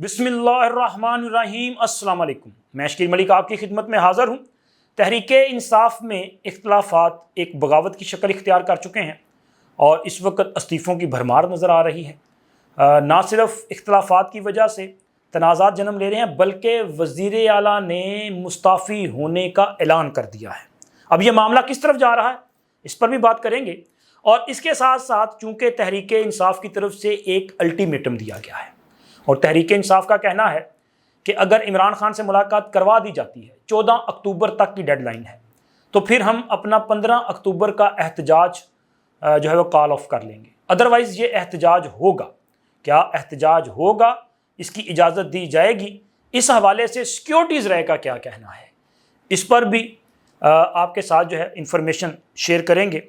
بسم اللہ الرحمن الرحیم۔ السلام علیکم، میں شکیل ملک آپ کی خدمت میں حاضر ہوں۔ تحریک انصاف میں اختلافات ایک بغاوت کی شکل اختیار کر چکے ہیں اور اس وقت استعفوں کی بھرمار نظر آ رہی ہے۔ نہ صرف اختلافات کی وجہ سے تنازعات جنم لے رہے ہیں بلکہ وزیر اعلیٰ نے مستعفی ہونے کا اعلان کر دیا ہے۔ اب یہ معاملہ کس طرف جا رہا ہے اس پر بھی بات کریں گے، اور اس کے ساتھ ساتھ چونکہ تحریک انصاف کی طرف سے ایک الٹیمیٹم دیا گیا ہے اور تحریک انصاف کا کہنا ہے کہ اگر عمران خان سے ملاقات کروا دی جاتی ہے، 14 اکتوبر تک کی ڈیڈ لائن ہے، تو پھر ہم اپنا 15 اکتوبر کا احتجاج جو ہے وہ کال آف کر لیں گے۔ ادروائز یہ احتجاج ہوگا۔ کیا احتجاج ہوگا؟ اس کی اجازت دی جائے گی؟ اس حوالے سے سیکیورٹیز رائے کا کیا کہنا ہے، اس پر بھی آپ کے ساتھ جو ہے انفارمیشن شیئر کریں گے۔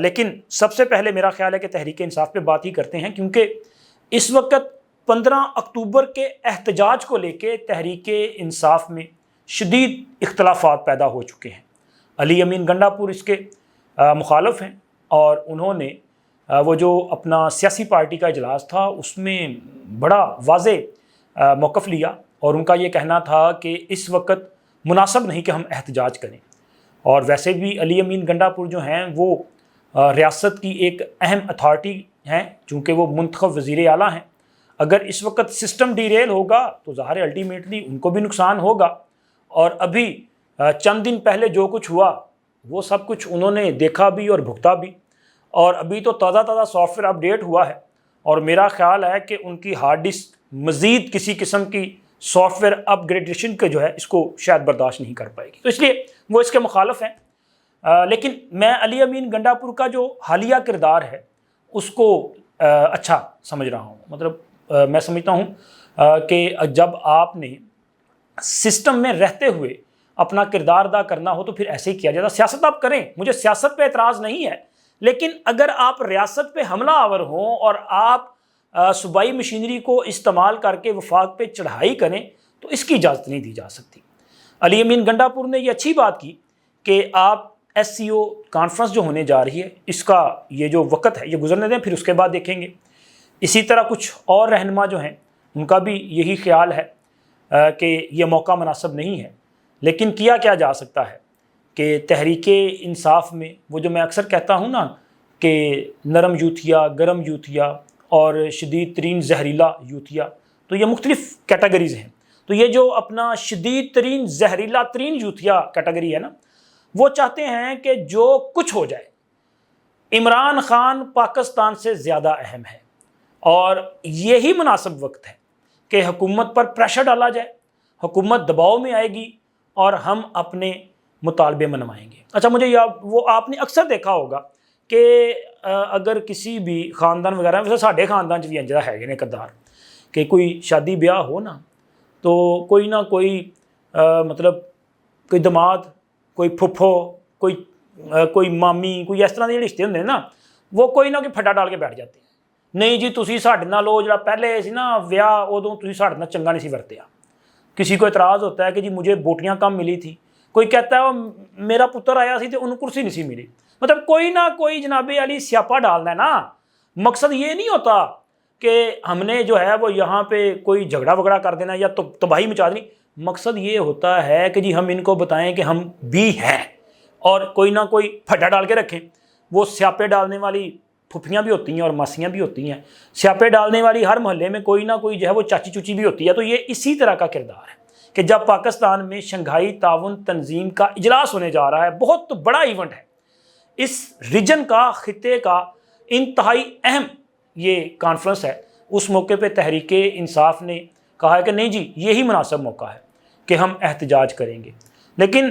لیکن سب سے پہلے میرا خیال ہے کہ تحریک انصاف پہ بات ہی کرتے ہیں، کیونکہ اس وقت 15 اکتوبر کے احتجاج کو لے کے تحریک انصاف میں شدید اختلافات پیدا ہو چکے ہیں۔ علی امین گنڈا پور اس کے مخالف ہیں، اور انہوں نے وہ جو اپنا سیاسی پارٹی کا اجلاس تھا اس میں بڑا واضح موقف لیا، اور ان کا یہ کہنا تھا کہ اس وقت مناسب نہیں کہ ہم احتجاج کریں۔ اور ویسے بھی علی امین گنڈا پور جو ہیں وہ ریاست کی ایک اہم اتھارٹی ہیں، چونکہ وہ منتخب وزیر اعلیٰ ہیں۔ اگر اس وقت سسٹم ڈیریل ہوگا تو ظاہر ہے الٹیمیٹلی ان کو بھی نقصان ہوگا، اور ابھی چند دن پہلے جو کچھ ہوا وہ سب کچھ انہوں نے دیکھا بھی اور بھگتا بھی، اور ابھی تو تازہ سافٹ ویئر اپڈیٹ ہوا ہے، اور میرا خیال ہے کہ ان کی ہارڈ ڈسک مزید کسی قسم کی سافٹ ویئر اپ گریڈیشن کے جو ہے اس کو شاید برداشت نہیں کر پائے گی، تو اس لیے وہ اس کے مخالف ہیں۔ لیکن میں علی امین گنڈا پور کا جو حالیہ کردار ہے اس کو اچھا سمجھ رہا ہوں۔ مطلب میں سمجھتا ہوں کہ جب آپ نے سسٹم میں رہتے ہوئے اپنا کردار ادا کرنا ہو تو پھر ایسے ہی کیا جاتا۔ سیاست آپ کریں، مجھے سیاست پہ اعتراض نہیں ہے، لیکن اگر آپ ریاست پہ حملہ آور ہوں اور آپ صوبائی مشینری کو استعمال کر کے وفاق پہ چڑھائی کریں تو اس کی اجازت نہیں دی جا سکتی۔ علی امین گنڈا پور نے یہ اچھی بات کی کہ آپ ایس سی او کانفرنس جو ہونے جا رہی ہے اس کا یہ جو وقت ہے یہ گزرنے دیں، پھر اس کے بعد دیکھیں گے۔ اسی طرح کچھ اور رہنما جو ہیں ان کا بھی یہی خیال ہے کہ یہ موقع مناسب نہیں ہے، لیکن کیا جا سکتا ہے کہ تحریک انصاف میں وہ جو میں اکثر کہتا ہوں نا کہ نرم یوتھیا، گرم یوتھیا اور شدید ترین زہریلا یوتھیا، تو یہ مختلف کیٹیگریز ہیں۔ تو یہ جو اپنا شدید ترین زہریلا ترین یوتھیا کیٹیگری ہے نا، وہ چاہتے ہیں کہ جو کچھ ہو جائے عمران خان پاکستان سے زیادہ اہم ہے، اور یہی مناسب وقت ہے کہ حکومت پر پریشر ڈالا جائے، حکومت دباؤ میں آئے گی اور ہم اپنے مطالبے منوائیں گے۔ اچھا، مجھے وہ آپ نے اکثر دیکھا ہوگا کہ اگر کسی بھی خاندان وغیرہ، ویسے ساڈے خاندان بھی انجا ہے نے کردار کہ کوئی شادی بیاہ ہو نا تو کوئی نہ کوئی مطلب کوئی دماد، کوئی پھپھو، کوئی مامی، کوئی اس طرح کے رشتے ہوندے نا، وہ کوئی نہ کوئی پھڈا ڈال کے بیٹھ جاتے ہیں۔ نہیں جی تسی ساڈے نال وہ جڑا پہلے سی نا ویاہ ادوں تسی ساڈے نال چنگا نہیں سی ورتیا۔ کسی کو اعتراض ہوتا ہے کہ جی مجھے بوٹیاں کم ملی تھی، کوئی کہتا ہے وہ میرا پتر آیا سی تو انہوں کرسی نہیں سی ملی۔ مطلب کوئی نہ کوئی جناب علی سیاپا ڈالنا ہے نا۔ مقصد یہ نہیں ہوتا کہ ہم نے جو ہے وہ یہاں پہ کوئی جھگڑا وگڑا کر دینا یا تباہی مچا دینی، مقصد یہ ہوتا ہے کہ جی ہم ان کو بتائیں کہ ہم بھی ہیں، اور کوئی نہ کوئی پھڈا ڈال کے رکھیں۔ وہ سیاپے ڈالنے والی پھپھیاں بھی ہوتی ہیں اور ماسیاں بھی ہوتی ہیں، سیاپے ڈالنے والی ہر محلے میں کوئی نہ کوئی جو ہے وہ چاچی چوچی بھی ہوتی ہے۔ تو یہ اسی طرح کا کردار ہے کہ جب پاکستان میں شنگھائی تعاون تنظیم کا اجلاس ہونے جا رہا ہے، بہت بڑا ایونٹ ہے، اس ریجن کا، خطے کا انتہائی اہم یہ کانفرنس ہے، اس موقع پہ تحریک انصاف نے کہا ہے کہ نہیں جی یہی مناسب موقع ہے کہ ہم احتجاج کریں گے۔ لیکن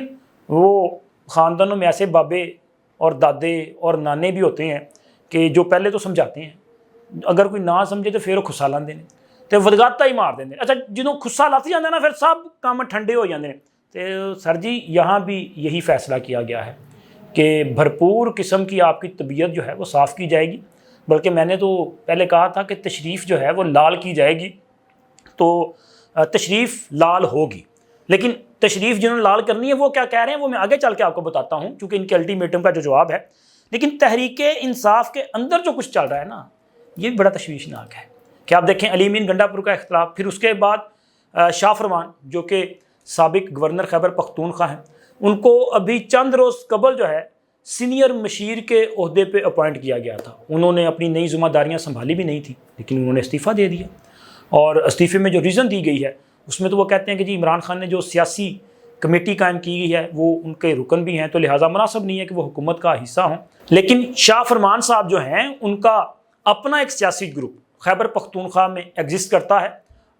وہ خاندانوں میں ایسے بابے اور دادے اور نانے بھی ہوتے ہیں کہ جو پہلے تو سمجھاتے ہیں، اگر کوئی نہ سمجھے تو پھر وہ خسا لاندے نے تو ودگاتا ہی مار دیں۔ اچھا جدوں خسا لاتی جاندے نا پھر سب کام ٹھنڈے ہو جاندے نے۔ تو سر جی یہاں بھی یہی فیصلہ کیا گیا ہے کہ بھرپور قسم کی آپ کی طبیعت جو ہے وہ صاف کی جائے گی، بلکہ میں نے تو پہلے کہا تھا کہ تشریف جو ہے وہ لال کی جائے گی، تو تشریف لال ہوگی، لیکن تشریف جنہوں نے لال کرنی ہے وہ کیا کہہ رہے ہیں وہ میں آگے چل کے آپ کو بتاتا ہوں، چونکہ ان کے الٹیمیٹم کا جو جواب ہے۔ لیکن تحریک انصاف کے اندر جو کچھ چل رہا ہے نا یہ بھی بڑا تشویشناک ہے کہ آپ دیکھیں علی امین گنڈا پور کا اختلاف، پھر اس کے بعد شاہ فرمان جو کہ سابق گورنر خیبر پختونخوا ہیں، ان کو ابھی چند روز قبل جو ہے سینئر مشیر کے عہدے پہ اپوائنٹ کیا گیا تھا. انہوں نے اپنی نئی ذمہ داریاں سنبھالی بھی نہیں تھیں، لیکن انہوں نے استعفیٰ دے دیا. اور استعفے میں جو ریزن دی گئی ہے اس میں تو وہ کہتے ہیں کہ جی عمران خان نے جو سیاسی کمیٹی قائم کی گئی ہے وہ ان کے رکن بھی ہیں، تو لہٰذا مناسب نہیں ہے کہ وہ حکومت کا حصہ ہوں. لیکن شاہ فرمان صاحب جو ہیں ان کا اپنا ایک سیاسی گروپ خیبر پختونخوا میں ایگزسٹ کرتا ہے،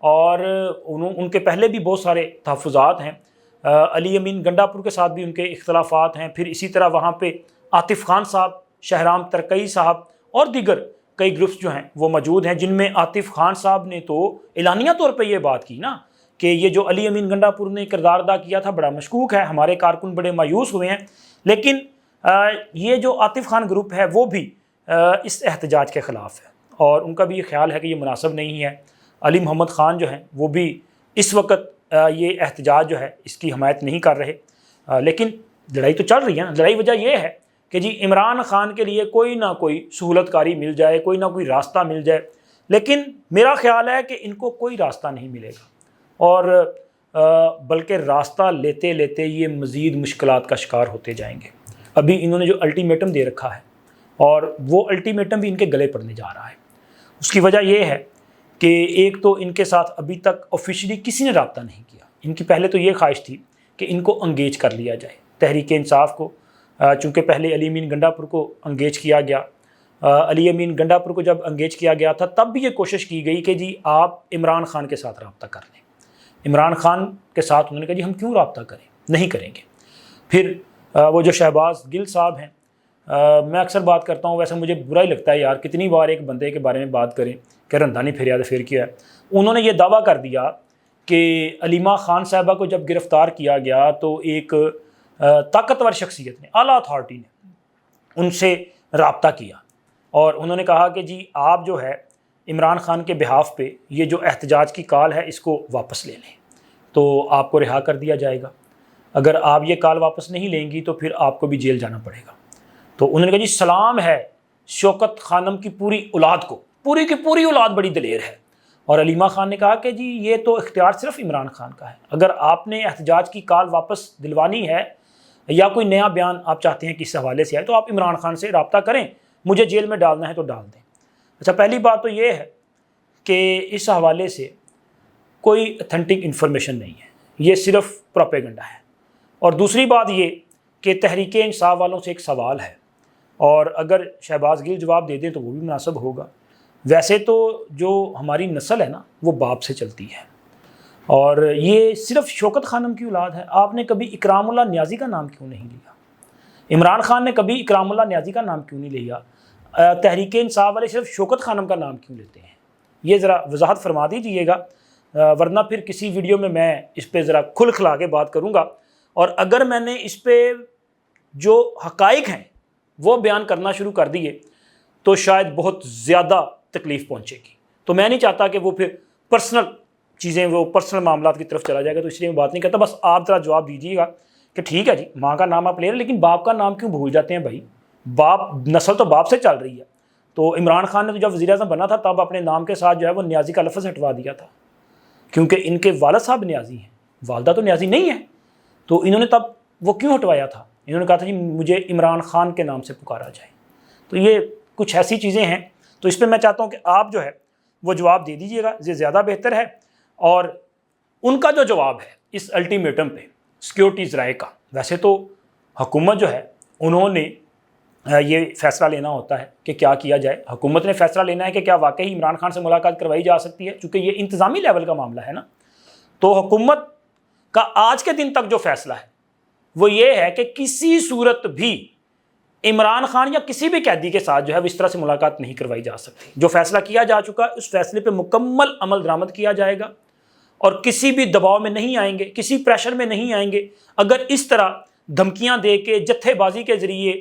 اور ان کے پہلے بھی بہت سارے تحفظات ہیں. علی امین گنڈا پور کے ساتھ بھی ان کے اختلافات ہیں. پھر اسی طرح وہاں پہ عاطف خان صاحب، شہرام ترکئی صاحب اور دیگر کئی گروپس جو ہیں وہ موجود ہیں، جن میں عاطف خان صاحب نے تو اعلانیہ طور پہ یہ بات کی نا کہ یہ جو علی امین گنڈا پور نے کردار ادا کیا تھا بڑا مشکوک ہے، ہمارے کارکن بڑے مایوس ہوئے ہیں. لیکن یہ جو عاطف خان گروپ ہے وہ بھی اس احتجاج کے خلاف ہے، اور ان کا بھی یہ خیال ہے کہ یہ مناسب نہیں ہے. علی محمد خان جو ہیں وہ بھی اس وقت یہ احتجاج جو ہے اس کی حمایت نہیں کر رہے. لیکن لڑائی تو چل رہی ہے نا. لڑائی وجہ یہ ہے کہ جی عمران خان کے لیے کوئی نہ کوئی سہولت کاری مل جائے، کوئی نہ کوئی راستہ مل جائے. لیکن میرا خیال ہے کہ ان کو کوئی راستہ نہیں ملے گا، اور بلکہ راستہ لیتے لیتے یہ مزید مشکلات کا شکار ہوتے جائیں گے. ابھی انہوں نے جو الٹیمیٹم دے رکھا ہے، اور وہ الٹیمیٹم بھی ان کے گلے پڑنے جا رہا ہے. اس کی وجہ یہ ہے کہ ایک تو ان کے ساتھ ابھی تک آفیشلی کسی نے رابطہ نہیں کیا. ان کی پہلے تو یہ خواہش تھی کہ ان کو انگیج کر لیا جائے، تحریک انصاف کو، چونکہ پہلے علی امین گنڈا پور کو انگیج کیا گیا. علی امین گنڈا پور کو جب انگیج کیا گیا تھا تب بھی یہ کوشش کی گئی کہ جی آپ عمران خان کے ساتھ رابطہ کر لیں. عمران خان کے ساتھ انہوں نے کہا جی ہم کیوں رابطہ کریں، نہیں کریں گے. پھر وہ جو شہباز گل صاحب ہیں، میں اکثر بات کرتا ہوں، ویسے مجھے برا ہی لگتا ہے یار، کتنی بار ایک بندے کے بارے میں بات کریں کہ رندہ نہیں پھیریا تو پھر کیا ہے. انہوں نے یہ دعویٰ کر دیا کہ علیمہ خان صاحبہ کو جب گرفتار کیا گیا تو ایک طاقتور شخصیت نے، اعلیٰ اتھارٹی نے ان سے رابطہ کیا، اور انہوں نے کہا کہ جی آپ جو ہے عمران خان کے بہاف پہ یہ جو احتجاج کی کال ہے اس کو واپس لے لیں تو آپ کو رہا کر دیا جائے گا. اگر آپ یہ کال واپس نہیں لیں گی تو پھر آپ کو بھی جیل جانا پڑے گا. تو انہوں نے کہا جی سلام ہے شوکت خانم کی پوری اولاد کو، پوری کی پوری اولاد بڑی دلیر ہے. اور علیمہ خان نے کہا کہ جی یہ تو اختیار صرف عمران خان کا ہے، اگر آپ نے احتجاج کی کال واپس دلوانی ہے یا کوئی نیا بیان آپ چاہتے ہیں کہ اس حوالے سے آئے تو آپ عمران خان سے رابطہ کریں، مجھے جیل میں ڈالنا ہے تو ڈال دیں. اچھا، پہلی بات تو یہ ہے کہ اس حوالے سے کوئی اتھینٹک انفارمیشن نہیں ہے، یہ صرف پروپیگنڈا ہے. اور دوسری بات یہ کہ تحریک انصاف والوں سے ایک سوال ہے، اور اگر شہباز گل جواب دے دیں تو وہ بھی مناسب ہوگا. ویسے تو جو ہماری نسل ہے نا وہ باپ سے چلتی ہے، اور یہ صرف شوکت خانم کی اولاد ہے. آپ نے کبھی اکرام اللہ نیازی کا نام کیوں نہیں لیا؟ عمران خان نے کبھی اکرام اللہ نیازی کا نام کیوں نہیں لیا؟ تحریک انصاف والے صرف شوکت خانم کا نام کیوں لیتے ہیں؟ یہ ذرا وضاحت فرما دیجئے گا، ورنہ پھر کسی ویڈیو میں میں اس پہ ذرا کھل کھلا کے بات کروں گا، اور اگر میں نے اس پہ جو حقائق ہیں وہ بیان کرنا شروع کر دیے تو شاید بہت زیادہ تکلیف پہنچے گی. تو میں نہیں چاہتا کہ وہ پھر پرسنل چیزیں، وہ پرسنل معاملات کی طرف چلا جائے گا، تو اس لیے میں بات نہیں کرتا. بس آپ ذرا جواب دیجیے گا کہ ٹھیک ہے جی ماں کا نام آپ لے رہے ہیں لیکن باپ کا نام کیوں بھول جاتے ہیں بھائی؟ باپ، نسل تو باپ سے چل رہی ہے. تو عمران خان نے تو جب وزیر اعظم بنا تھا تب اپنے نام کے ساتھ جو ہے وہ نیازی کا لفظ ہٹوا دیا تھا، کیونکہ ان کے والد صاحب نیازی ہیں، والدہ تو نیازی نہیں ہے. تو انہوں نے تب وہ کیوں ہٹوایا تھا؟ انہوں نے کہا تھا جی مجھے عمران خان کے نام سے پکارا جائے. تو یہ کچھ ایسی چیزیں ہیں، تو اس پہ میں چاہتا ہوں کہ آپ جو ہے وہ جواب دے دیجئے گا، یہ زیادہ بہتر ہے. اور ان کا جو جواب ہے اس الٹیمیٹم پہ سیکیورٹیز رائے کا، ویسے تو حکومت جو ہے انہوں نے یہ فیصلہ لینا ہوتا ہے کہ کیا کیا جائے. حکومت نے فیصلہ لینا ہے کہ کیا واقعی عمران خان سے ملاقات کروائی جا سکتی ہے، چونکہ یہ انتظامی لیول کا معاملہ ہے نا. تو حکومت کا آج کے دن تک جو فیصلہ ہے وہ یہ ہے کہ کسی صورت بھی عمران خان یا کسی بھی قیدی کے ساتھ جو ہے وہ اس طرح سے ملاقات نہیں کروائی جا سکتی. جو فیصلہ کیا جا چکا اس فیصلے پہ مکمل عمل درآمد کیا جائے گا، اور کسی بھی دباؤ میں نہیں آئیں گے، کسی پریشر میں نہیں آئیں گے. اگر اس طرح دھمکیاں دے کے، جتھے بازی کے ذریعے،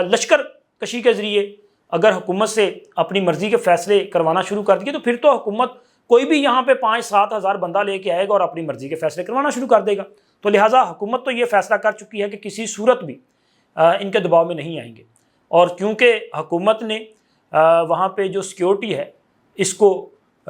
لشکر کشی کے ذریعے اگر حکومت سے اپنی مرضی کے فیصلے کروانا شروع کر دیے تو پھر تو حکومت کوئی بھی یہاں پہ 5-7 ہزار بندہ لے کے آئے گا اور اپنی مرضی کے فیصلے کروانا شروع کر دے گا. تو لہٰذا حکومت تو یہ فیصلہ کر چکی ہے کہ کسی صورت بھی ان کے دباؤ میں نہیں آئیں گے. اور کیونکہ حکومت نے وہاں پہ جو سیکیورٹی ہے اس کو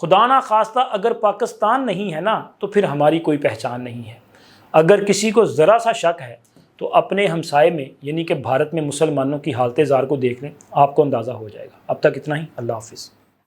خدا نہ خواستہ اگر پاکستان نہیں ہے نا تو پھر ہماری کوئی پہچان نہیں ہے۔ اگر کسی کو ذرا سا شک ہے تو اپنے ہمسائے میں یعنی کہ بھارت میں مسلمانوں کی حالت زار کو دیکھ لیں، آپ کو اندازہ ہو جائے گا۔ اب تک اتنا ہی، اللہ حافظ۔